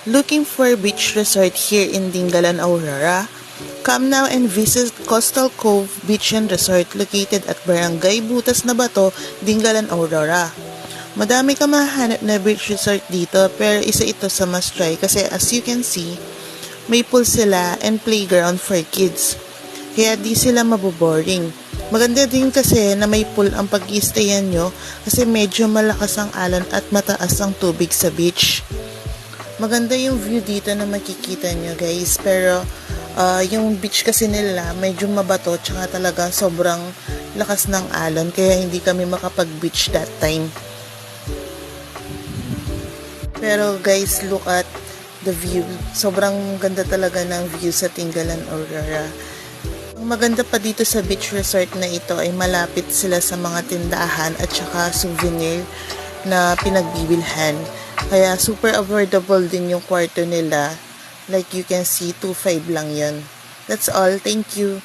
Looking for beach resort here in Dingalan, Aurora? Come now and visit Coastal Cove Beach and Resort located at Barangay Butas na Bato, Dingalan, Aurora. Madami ka mahanap na beach resort dito pero isa ito sa must try kasi as you can see, may pool sila and playground for kids. Kaya di sila maboboring. Maganda din kasi na may pool ang pag-i-stayan nyo kasi medyo malakas ang alon at mataas ang tubig sa beach. Maganda yung view dito na makikita nyo guys, pero yung beach kasi nila medyo mabato tsaka talaga sobrang lakas ng alon kaya hindi kami makapag-beach that time. Pero guys, look at the view. Sobrang ganda talaga ng view sa Dingalan, Aurora. Ang maganda pa dito sa beach resort na ito ay malapit sila sa mga tindahan at saka souvenir na pinagbibilhan. Kaya super affordable din yung kwarto nila. Like you can see, 2.5 lang yun. That's all. Thank you.